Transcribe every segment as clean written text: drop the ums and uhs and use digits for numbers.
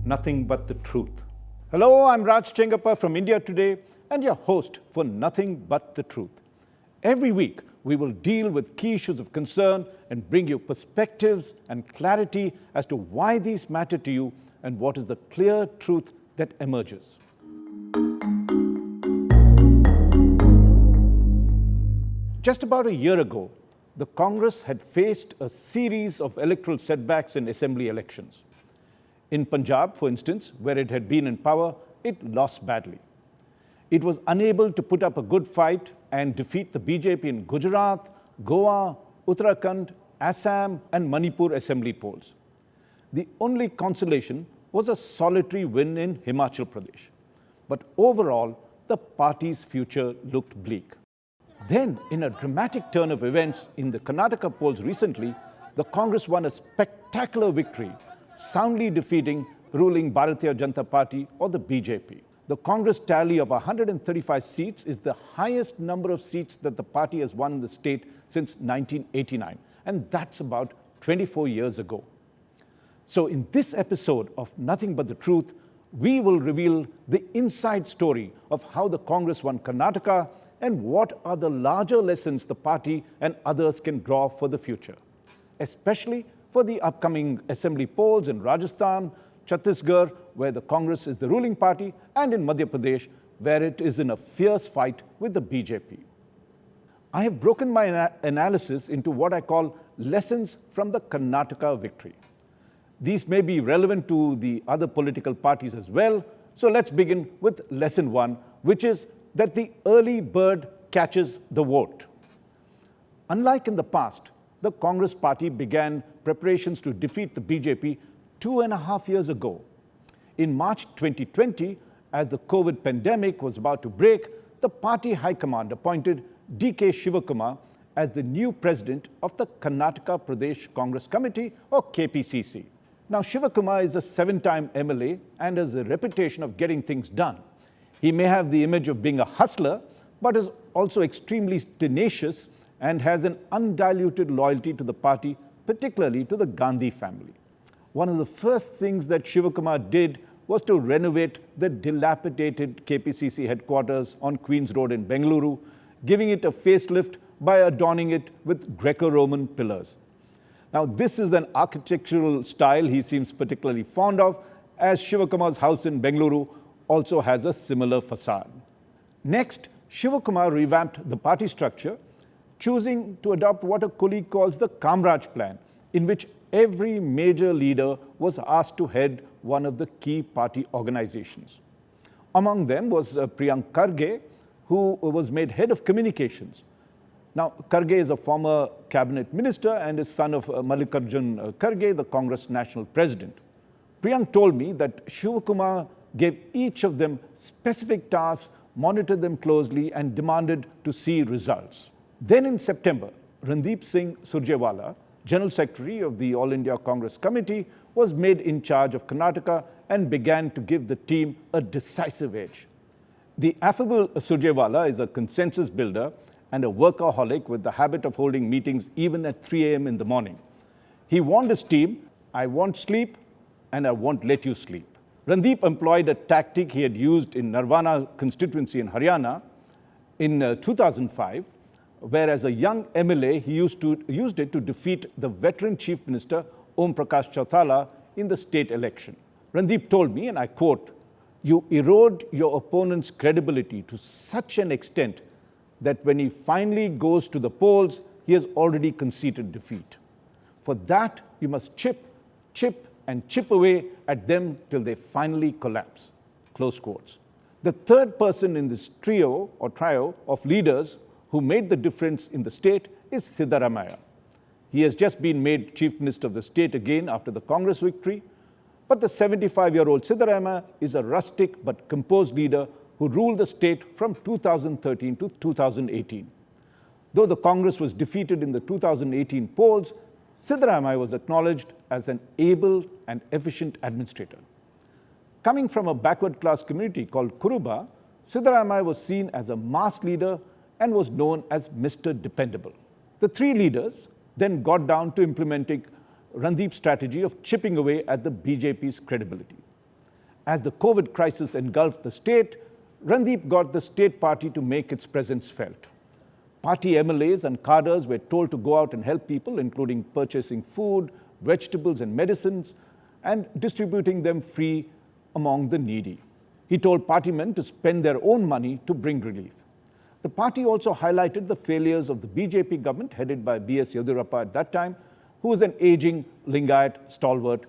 Nothing But the Truth. Hello, I'm Raj Chengappa from India Today and your host for Nothing But the Truth. Every week, we will deal with key issues of concern and bring you perspectives and clarity as to why these matter to you and what is the clear truth that emerges. Just about a year ago, the Congress had faced a series of electoral setbacks in assembly elections. In Punjab, for instance, where it had been in power, it lost badly. It was unable to put up a good fight and defeat the BJP in Gujarat, Goa, Uttarakhand, Assam, and Manipur assembly polls. The only consolation was a solitary win in Himachal Pradesh. But overall, the party's future looked bleak. Then, in a dramatic turn of events in the Karnataka polls recently, the Congress won a spectacular victory, soundly defeating ruling Bharatiya Janata Party or the BJP. The Congress tally of 135 seats is the highest number of seats that the party has won in the state since 1989, and that's about 24 years ago. So in this episode of Nothing But the Truth, we will reveal the inside story of how the Congress won Karnataka and what are the larger lessons the party and others can draw for the future, especially for the upcoming assembly polls in Rajasthan, Chhattisgarh, where the Congress is the ruling party, and in Madhya Pradesh, where it is in a fierce fight with the BJP. I have broken my analysis into what I call lessons from the Karnataka victory. These may be relevant to the other political parties as well, so let's begin with lesson one, which is that the early bird catches the vote. Unlike in the past, the Congress party began preparations to defeat the BJP 2.5 years ago. In March 2020, as the COVID pandemic was about to break, the party high command appointed D.K. Shivakumar as the new president of the Karnataka Pradesh Congress Committee, or KPCC. Now, Shivakumar is a 7-time MLA and has a reputation of getting things done. He may have the image of being a hustler, but is also extremely tenacious and has an undiluted loyalty to the party, particularly to the Gandhi family. One of the first things that Shivakumar did was to renovate the dilapidated KPCC headquarters on Queen's Road in Bengaluru, giving it a facelift by adorning it with Greco-Roman pillars. Now, this is an architectural style he seems particularly fond of, as Shivakumar's house in Bengaluru also has a similar facade. Next, Shivakumar revamped the party structure, choosing to adopt what a colleague calls the Kamraj plan, in which every major leader was asked to head one of the key party organizations. Among them was Priyank Kharge, who was made head of communications. Now, Kharge is a former cabinet minister and is son of Mallikarjun Kharge, the Congress national president. Priyank told me that Shivakumar gave each of them specific tasks, monitored them closely, and demanded to see results. Then in September, Randeep Singh Surjewala, General Secretary of the All India Congress Committee, was made in charge of Karnataka and began to give the team a decisive edge. The affable Surjewala is a consensus builder and a workaholic with the habit of holding meetings even at 3 a.m. in the morning. He warned his team, "I won't sleep and I won't let you sleep." Randeep employed a tactic he had used in Narwana constituency in Haryana in 2005, where as a young MLA, he used it to defeat the veteran Chief Minister Om Prakash Chautala in the state election. Randeep told me, and I quote, "You erode your opponent's credibility to such an extent that when he finally goes to the polls, he has already conceded defeat. For that, you must chip, and chip away at them till they finally collapse." Close quotes. The third person in this trio of leaders who made the difference in the state is Siddaramaiah. He has just been made Chief Minister of the state again after the Congress victory, but the 75-year-old Siddaramaiah is a rustic but composed leader who ruled the state from 2013 to 2018. Though the Congress was defeated in the 2018 polls, Siddaramaiah was acknowledged as an able and efficient administrator. Coming from a backward class community called Kuruba, Siddaramaiah was seen as a mass leader and was known as Mr. Dependable. The three leaders then got down to implementing Randeep's strategy of chipping away at the BJP's credibility. As the COVID crisis engulfed the state, Randeep got the state party to make its presence felt. Party MLAs and cadres were told to go out and help people, including purchasing food, vegetables and medicines, and distributing them free among the needy. He told party men to spend their own money to bring relief. The party also highlighted the failures of the BJP government headed by B.S. Yediyurappa at that time, who was an aging Lingayat stalwart,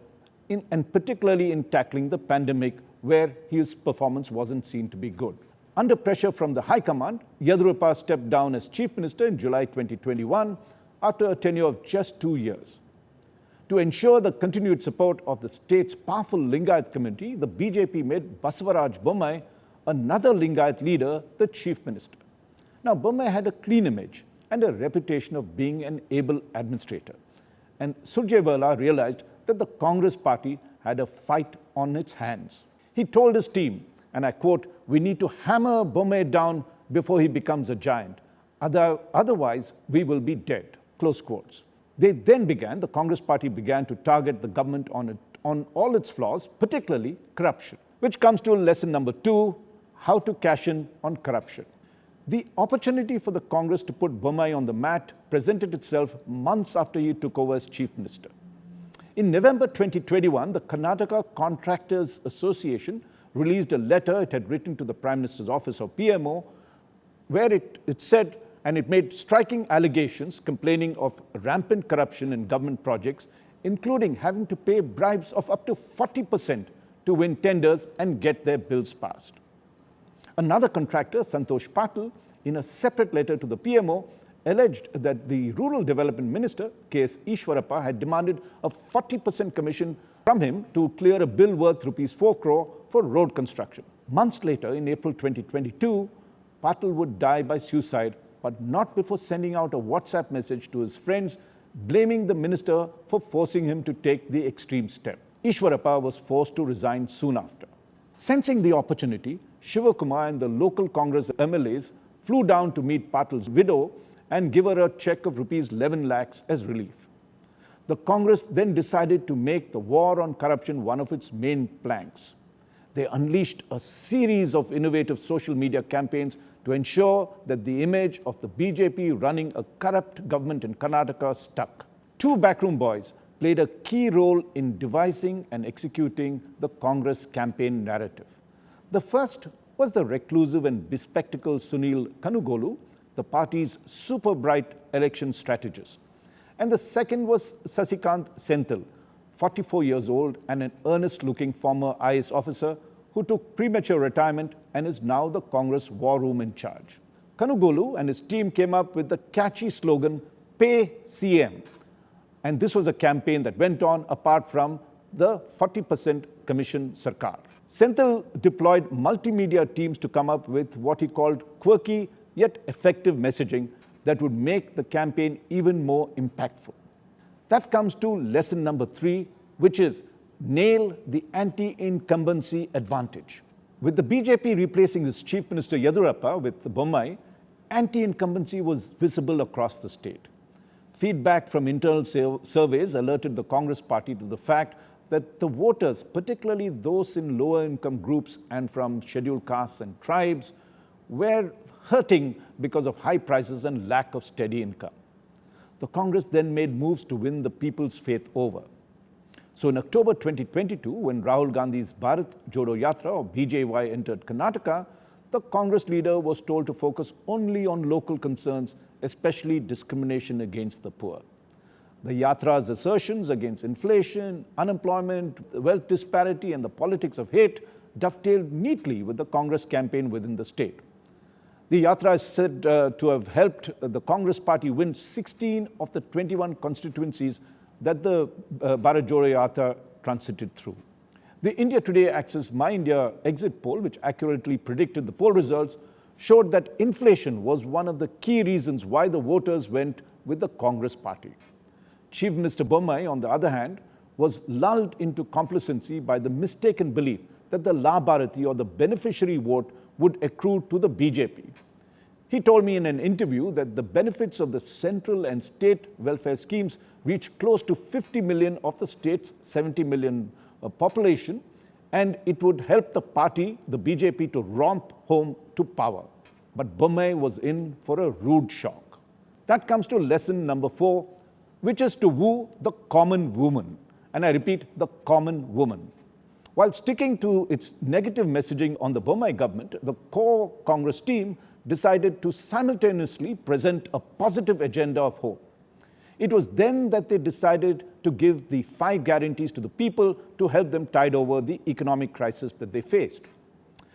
and particularly in tackling the pandemic, where his performance wasn't seen to be good. Under pressure from the High Command, Yediyurappa stepped down as Chief Minister in July 2021 after a tenure of just 2 years. To ensure the continued support of the state's powerful Lingayat community, the BJP made Basavaraj Bommai, another Lingayat leader, the Chief Minister. Now, Bommai had a clean image and a reputation of being an able administrator. And Surjewala realized that the Congress party had a fight on its hands. He told his team, and I quote, "We need to hammer Bommai down before he becomes a giant. Otherwise, we will be dead," close quotes. The Congress party began to target the government on all its flaws, particularly corruption, which comes to lesson number 2, how to cash in on corruption. The opportunity for the Congress to put Bommai on the mat presented itself months after he took over as Chief Minister. In November 2021, the Karnataka Contractors Association released a letter it had written to the Prime Minister's office, or PMO, where it said, and it made striking allegations complaining of rampant corruption in government projects, including having to pay bribes of up to 40% to win tenders and get their bills passed. Another contractor, Santosh Patil, in a separate letter to the PMO, alleged that the Rural Development Minister, K.S. Ishwarappa, had demanded a 40% commission from him to clear a bill worth Rs 4 crore for road construction. Months later, in April 2022, Patil would die by suicide, but not before sending out a WhatsApp message to his friends, blaming the minister for forcing him to take the extreme step. Ishwarappa was forced to resign soon after. Sensing the opportunity, Shivakumar and the local Congress MLAs flew down to meet Patil's widow and give her a check of Rs 11 lakhs as relief. The Congress then decided to make the war on corruption one of its main planks. They unleashed a series of innovative social media campaigns to ensure that the image of the BJP running a corrupt government in Karnataka stuck. 2 backroom boys played a key role in devising and executing the Congress campaign narrative. The first was the reclusive and bespectacled Sunil Kanugolu, the party's super bright election strategist. And the second was Sasikant Senthil, 44 years old and an earnest-looking former IAS officer who took premature retirement and is now the Congress war room in charge. Kanugolu and his team came up with the catchy slogan, "Pay CM." And this was a campaign that went on apart from the 40% commission Sarkar. Senthil deployed multimedia teams to come up with what he called quirky yet effective messaging that would make the campaign even more impactful. That comes to lesson number 3, which is nail the anti-incumbency advantage. With the BJP replacing its Chief Minister Yediyurappa with Bommai, anti-incumbency was visible across the state. Feedback from internal surveys alerted the Congress party to the fact that the voters, particularly those in lower income groups and from scheduled castes and tribes, were hurting because of high prices and lack of steady income. The Congress then made moves to win the people's faith over. So in October 2022, when Rahul Gandhi's Bharat Jodo Yatra, or BJY, entered Karnataka, the Congress leader was told to focus only on local concerns, especially discrimination against the poor. The Yatra's assertions against inflation, unemployment, wealth disparity, and the politics of hate dovetailed neatly with the Congress campaign within the state. The Yatra is said to have helped the Congress party win 16 of the 21 constituencies that the Bharat Jodo Yatra transited through. The India Today Access My India exit poll, which accurately predicted the poll results, showed that inflation was one of the key reasons why the voters went with the Congress party. Chief Minister Bommai, on the other hand, was lulled into complacency by the mistaken belief that the La Bharati, or the beneficiary vote, would accrue to the BJP. He told me in an interview that the benefits of the central and state welfare schemes reach close to 50 million of the state's 70 million population, and it would help the party, the BJP, to romp home to power. But Bommai was in for a rude shock. That comes to lesson number 4, which is to woo the common woman. And I repeat, the common woman. While sticking to its negative messaging on the Bommai government, the core Congress team decided to simultaneously present a positive agenda of hope. It was then that they decided to give the 5 guarantees to the people to help them tide over the economic crisis that they faced.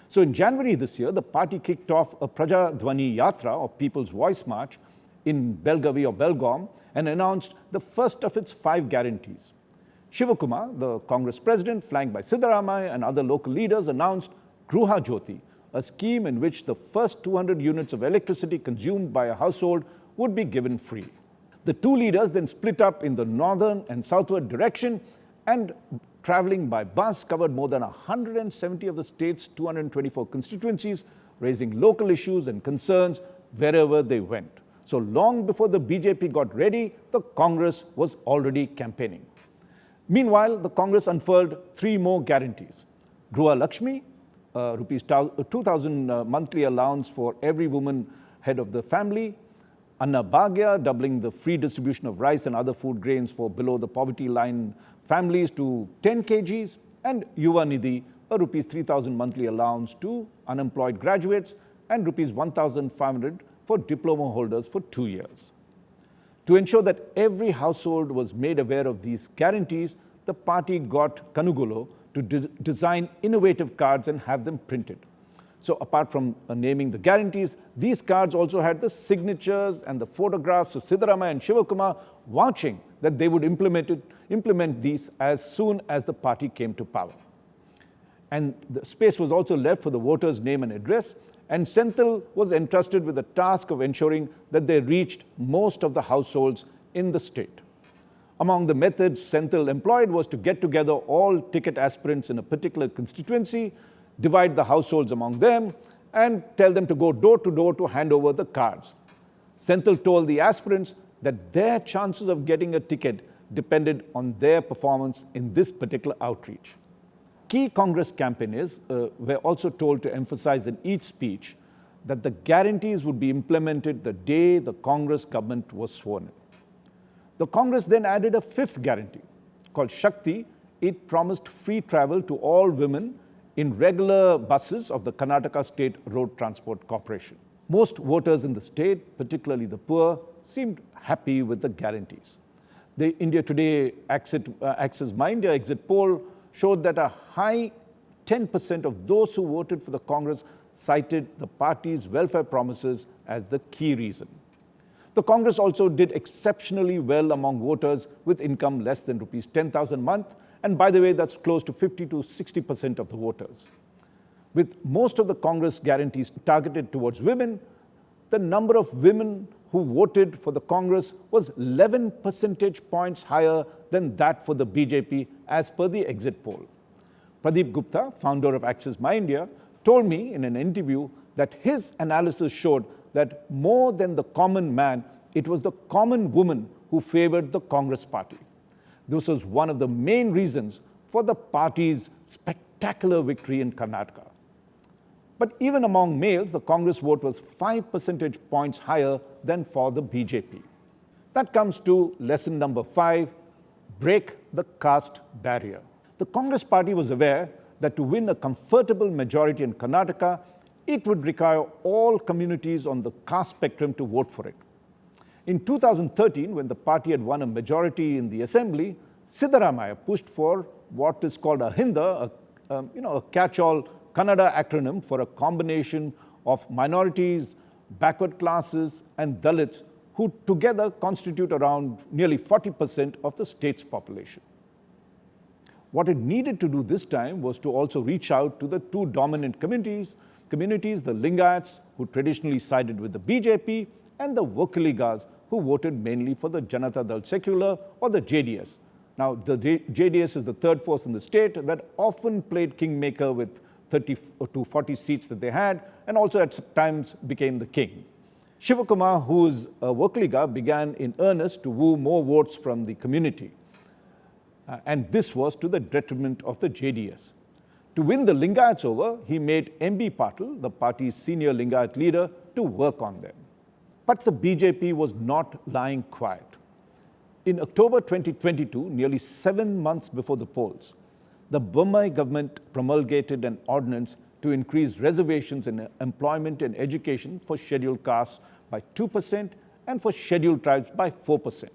So in January this year, the party kicked off a Praja Dwani Yatra, or People's Voice March, in Belgavi or Belgaum, and announced the first of its 5 guarantees. Shivakumar, the Congress president, flanked by Siddaramaiah and other local leaders, announced Gruha Jyoti, a scheme in which the first 200 units of electricity consumed by a household would be given free. The 2 leaders then split up in the northern and southward direction, and traveling by bus covered more than 170 of the state's 224 constituencies, raising local issues and concerns wherever they went. So long before the BJP got ready, the Congress was already campaigning. Meanwhile, the Congress unfurled 3 more guarantees. Gruha Lakshmi, rupees 2,000 monthly allowance for every woman head of the family. Anna Bhagya, doubling the free distribution of rice and other food grains for below the poverty line families to 10 kgs. And Yuva Nidhi, a rupees 3,000 monthly allowance to unemployed graduates, and rupees 1,500 for diploma holders for 2 years. To ensure that every household was made aware of these guarantees, the party got Kanugulu to design innovative cards and have them printed. So apart from naming the guarantees, these cards also had the signatures and the photographs of Siddaramaiah and Shivakumar vouching that they would implement these as soon as the party came to power. And the space was also left for the voters' name and address, and Senthil was entrusted with the task of ensuring that they reached most of the households in the state. Among the methods Senthil employed was to get together all ticket aspirants in a particular constituency, divide the households among them, and tell them to go door to door to hand over the cards. Senthil told the aspirants that their chances of getting a ticket depended on their performance in this particular outreach. Key Congress campaigners were also told to emphasize in each speech that the guarantees would be implemented the day the Congress government was sworn in. The Congress then added a 5th guarantee called Shakti. It promised free travel to all women in regular buses of the Karnataka State Road Transport Corporation. Most voters in the state, particularly the poor, seemed happy with the guarantees. The India Today Access My India exit poll showed that a high 10% of those who voted for the Congress cited the party's welfare promises as the key reason. The Congress also did exceptionally well among voters with income less than rupees 10,000 a month, and by the way, that's close to 50 to 60% of the voters. With most of the Congress guarantees targeted towards women, the number of women who voted for the Congress was 11 percentage points higher than that for the BJP as per the exit poll. Pradeep Gupta, founder of Access My India, told me in an interview that his analysis showed that more than the common man, it was the common woman who favored the Congress party. This was one of the main reasons for the party's spectacular victory in Karnataka. But even among males, the Congress vote was 5 percentage points higher than for the BJP. That comes to lesson number 5, break the caste barrier. The Congress party was aware that to win a comfortable majority in Karnataka, it would require all communities on the caste spectrum to vote for it. In 2013, when the party had won a majority in the assembly, Siddaramaiah pushed for what is called a Hinda, a catch-all Kannada acronym for a combination of minorities, backward classes, and Dalits, who together constitute around nearly 40% of the state's population. What it needed to do this time was to also reach out to the 2 dominant communities, the Lingayats, who traditionally sided with the BJP, and the Vokaligas, who voted mainly for the Janata Dal Secular or the JDS. Now, the JDS is the 3rd force in the state that often played kingmaker with 30 to 40 seats that they had, and also at times became the king. Shivakumar, who is a Vokaliga, began in earnest to woo more votes from the community. And this was to the detriment of the JDS. To win the Lingayats over, he made M.B. Patil, the party's senior Lingayat leader, to work on them. But the BJP was not lying quiet. In October 2022, nearly 7 months before the polls, the Bommai government promulgated an ordinance to increase reservations in employment and education for scheduled castes by 2% and for scheduled tribes by 4%.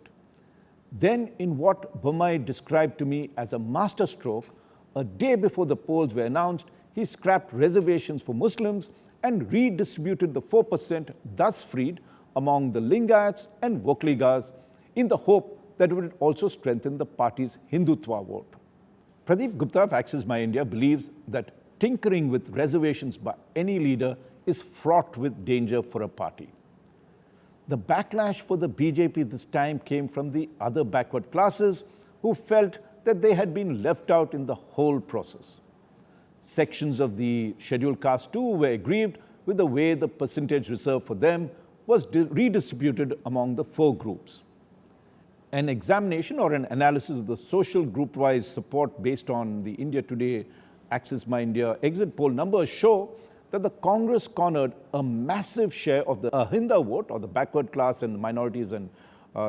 Then, in what Bommai described to me as a masterstroke, a day before the polls were announced, he scrapped reservations for Muslims and redistributed the 4% thus freed among the Lingayats and Vokligas in the hope that it would also strengthen the party's Hindutva vote. Pradeep Gupta of Access My India believes that tinkering with reservations by any leader is fraught with danger for a party. The backlash for the BJP this time came from the other backward classes who felt that they had been left out in the whole process. Sections of the scheduled caste too were aggrieved with the way the percentage reserved for them was redistributed among the 4 groups. An examination or an analysis of the social group-wise support based on the India Today Access My India exit poll numbers show that the Congress cornered a massive share of the Ahinda vote, or the backward class and the minorities and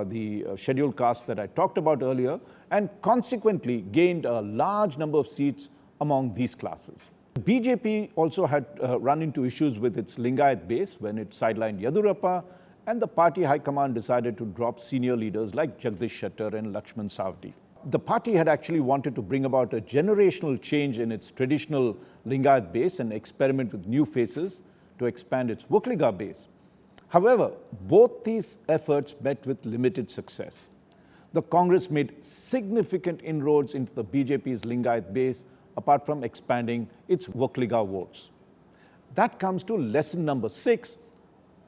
the scheduled castes that I talked about earlier, and consequently gained a large number of seats among these classes. The BJP also had run into issues with its Lingayat base when it sidelined Yadurappa, and the party high command decided to drop senior leaders like Jagdish Shettar and Lakshman Savdi. The party had actually wanted to bring about a generational change in its traditional Lingayat base and experiment with new faces to expand its Vokliga base. However, both these efforts met with limited success. The Congress made significant inroads into the BJP's Lingayat base apart from expanding its Vokliga votes. That comes to lesson number 6,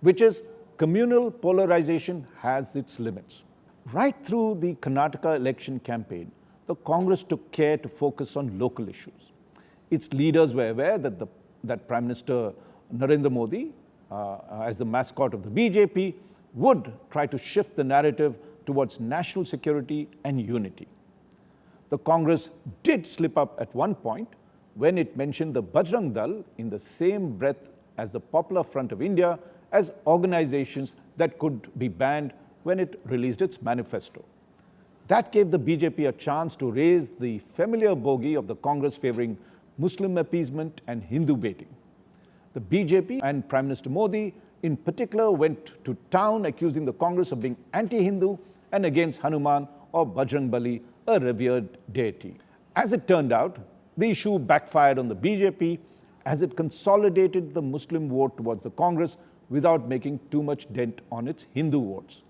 which is communal polarization has its limits. Right through the Karnataka election campaign, the Congress took care to focus on local issues. Its leaders were aware that Prime Minister Narendra Modi, as the mascot of the BJP, would try to shift the narrative towards national security and unity. The Congress did slip up at one point when it mentioned the Bajrang Dal in the same breath as the Popular Front of India as organizations that could be banned when it released its manifesto. That gave the BJP a chance to raise the familiar bogey of the Congress favoring Muslim appeasement and Hindu baiting. The BJP and Prime Minister Modi in particular went to town accusing the Congress of being anti-Hindu and against Hanuman or Bajrang Bali, a revered deity. As it turned out, the issue backfired on the BJP as it consolidated the Muslim vote towards the Congress without making too much dent on its Hindu votes.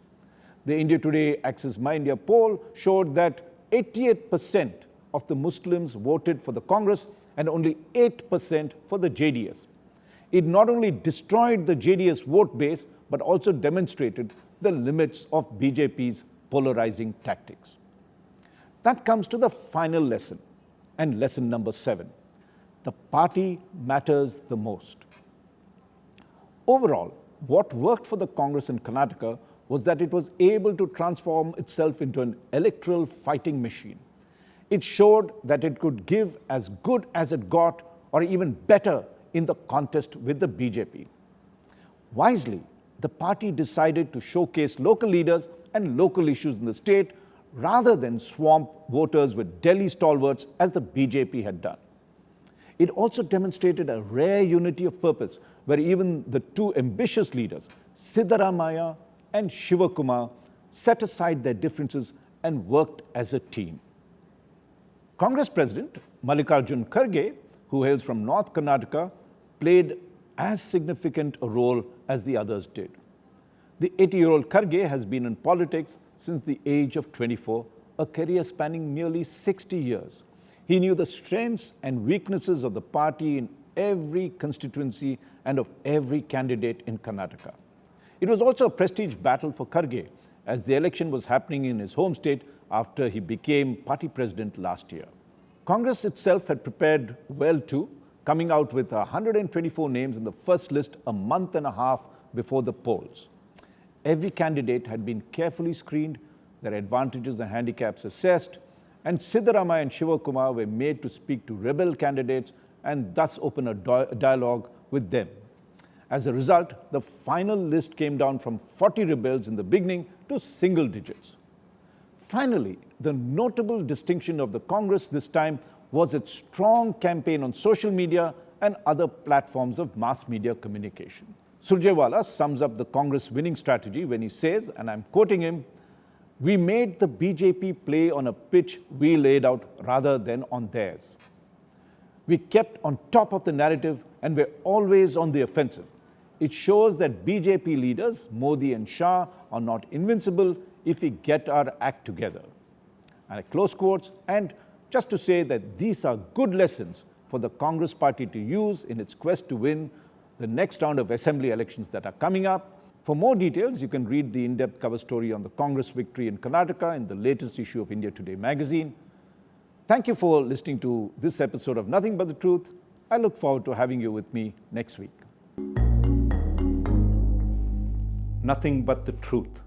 The India Today Access My India poll showed that 88% of the Muslims voted for the Congress and only 8% for the JDS. It not only destroyed the JDS vote base, but also demonstrated the limits of BJP's polarizing tactics. That comes to the final lesson, and lesson number 7. The party matters the most. Overall, what worked for the Congress in Karnataka was that it was able to transform itself into an electoral fighting machine. It showed that it could give as good as it got, or even better, in the contest with the BJP. Wisely, the party decided to showcase local leaders and local issues in the state rather than swamp voters with Delhi stalwarts as the BJP had done. It also demonstrated a rare unity of purpose where even the two ambitious leaders, Siddaramaiah and Shivakumar, set aside their differences and worked as a team. Congress President Mallikarjun Kharge, who hails from North Karnataka, played as significant a role as the others did. The 80-year-old Kharge has been in politics since the age of 24, a career spanning nearly 60 years. He knew the strengths and weaknesses of the party in every constituency and of every candidate in Karnataka. It was also a prestige battle for Kharge, as the election was happening in his home state after he became party president last year. Congress itself had prepared well too, coming out with 124 names in the first list a month and a half before the polls. Every candidate had been carefully screened, their advantages and handicaps assessed, and Siddaramaiah and Shivakumar were made to speak to rebel candidates and thus open a dialogue with them. As a result, the final list came down from 40 rebels in the beginning to single digits. Finally, the notable distinction of the Congress this time was its strong campaign on social media and other platforms of mass media communication. Surjewala sums up the Congress winning strategy when he says, and I'm quoting him, "We made the BJP play on a pitch we laid out rather than on theirs. We kept on top of the narrative and were always on the offensive. It shows that BJP leaders, Modi and Shah, are not invincible if we get our act together." And I close quotes, and just to say that these are good lessons for the Congress party to use in its quest to win the next round of assembly elections that are coming up. For more details, you can read the in-depth cover story on the Congress victory in Karnataka in the latest issue of India Today magazine. Thank you for listening to this episode of Nothing But the Truth. I look forward to having you with me next week. Nothing but the truth.